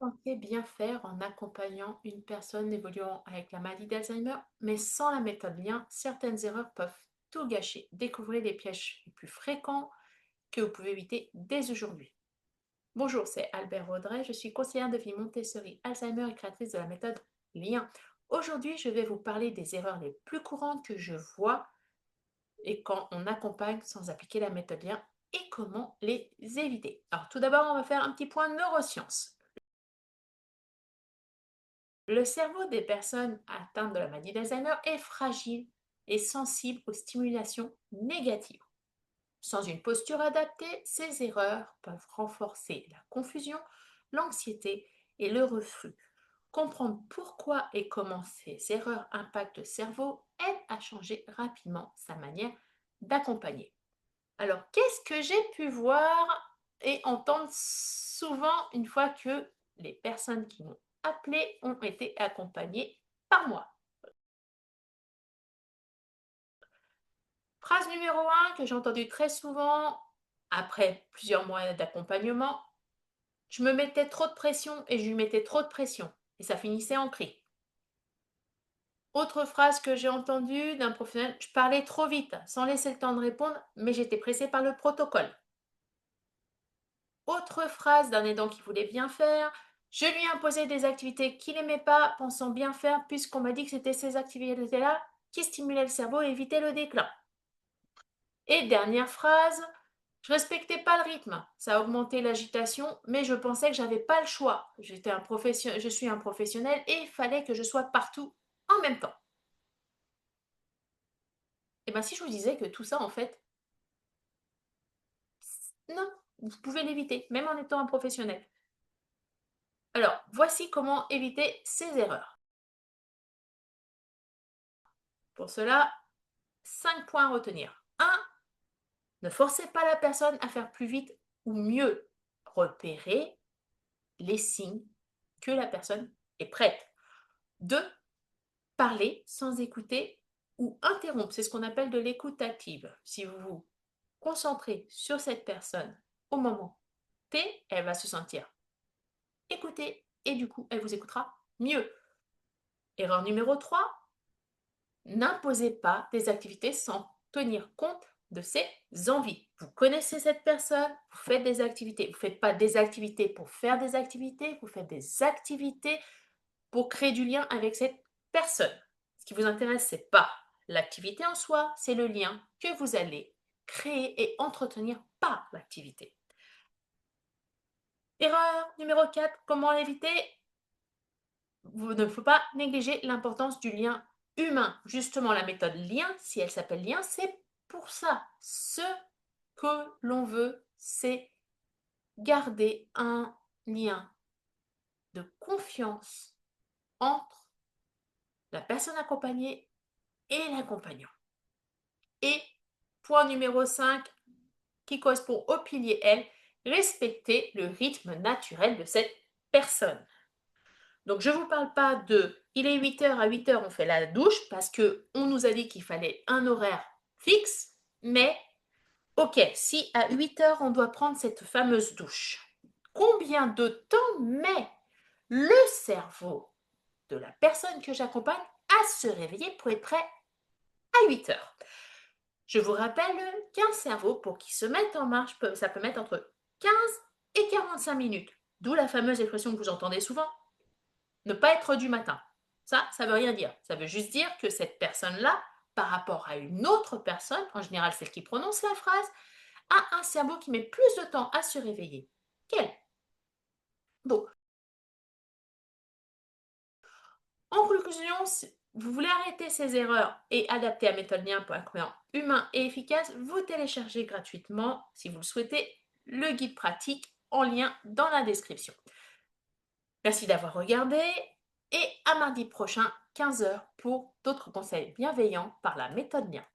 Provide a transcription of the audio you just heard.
pensez bien faire en accompagnant une personne évoluant avec la maladie d'Alzheimer, mais sans la méthode lien, certaines erreurs peuvent tout gâcher. Découvrez les pièges les plus fréquents que vous pouvez éviter dès aujourd'hui. Bonjour, c'est Albert Vaudrey, je suis conseillère de vie Montessori Alzheimer et créatrice de la méthode lien. Aujourd'hui, je vais vous parler des erreurs les plus courantes que je vois et quand on accompagne sans appliquer la méthode lien et comment les éviter. Alors tout d'abord, on va faire un petit point neurosciences. Le cerveau des personnes atteintes de la maladie d'Alzheimer est fragile et sensible aux stimulations négatives. Sans une posture adaptée, ces erreurs peuvent renforcer la confusion, l'anxiété et le reflux. Comprendre pourquoi et comment ces erreurs impactent le cerveau aide à changer rapidement sa manière d'accompagner. Alors, qu'est-ce que j'ai pu voir et entendre souvent une fois que les personnes qui m'ont appelé ont été accompagnées par moi? Phrase numéro un que j'ai entendue très souvent après plusieurs mois d'accompagnement: je me mettais trop de pression et je lui mettais trop de pression et ça finissait en cri. Autre phrase que j'ai entendue d'un professionnel: je parlais trop vite sans laisser le temps de répondre, mais j'étais pressée par le protocole. Autre phrase d'un aidant qui voulait bien faire: je lui imposais des activités qu'il n'aimait pas, pensant bien faire, puisqu'on m'a dit que c'était ces activités-là qui stimulaient le cerveau et évitaient le déclin. Et dernière phrase: je respectais pas le rythme, ça a augmenté l'agitation, mais je pensais que j'avais pas le choix. Je suis un professionnel et il fallait que je sois partout en même temps. Et bien si je vous disais que tout ça, en fait, non, vous pouvez l'éviter, même en étant un professionnel. Alors, voici comment éviter ces erreurs. Pour cela, 5 points à retenir. 1. Ne forcez pas la personne à faire plus vite ou mieux. Repérez les signes que la personne est prête. 2. Parler sans écouter ou interrompre. C'est ce qu'on appelle de l'écoute active. Si vous vous concentrez sur cette personne au moment T, elle va se sentir écoutée et du coup, elle vous écoutera mieux. Erreur numéro 3. N'imposez pas des activités sans tenir compte de ses envies. Vous connaissez cette personne, vous faites des activités. Vous ne faites pas des activités pour faire des activités, vous faites des activités pour créer du lien avec cette personne. Ce qui vous intéresse, ce n'est pas l'activité en soi, c'est le lien que vous allez créer et entretenir par l'activité. Erreur numéro 4, comment l'éviter? Vous ne faut pas négliger l'importance du lien humain. Justement, la méthode lien, si elle s'appelle lien, c'est pour ça. Ce que l'on veut, c'est garder un lien de confiance entre la personne accompagnée et l'accompagnant. Et point numéro 5, qui correspond au pilier L, respecter le rythme naturel de cette personne. Donc, je ne vous parle pas de il est 8h, à 8h, on fait la douche parce qu'on nous a dit qu'il fallait un horaire fixe, mais ok, si à 8h, on doit prendre cette fameuse douche, combien de temps met le cerveau de la personne que j'accompagne à se réveiller pour être prêt à 8h? Je vous rappelle qu'un cerveau, pour qu'il se mette en marche, ça peut mettre entre 15 et 45 minutes. D'où la fameuse expression que vous entendez souvent: ne pas être du matin. Ça ne veut rien dire. Ça veut juste dire que cette personne-là, par rapport à une autre personne, en général celle qui prononce la phrase, a un cerveau qui met plus de temps à se réveiller qu'elle. Donc, en conclusion, si vous voulez arrêter ces erreurs et adapter la méthode lien pour un client humain et efficace, vous téléchargez gratuitement, si vous le souhaitez, le guide pratique en lien dans la description. Merci d'avoir regardé et à mardi prochain, 15h, pour d'autres conseils bienveillants par la méthode lien.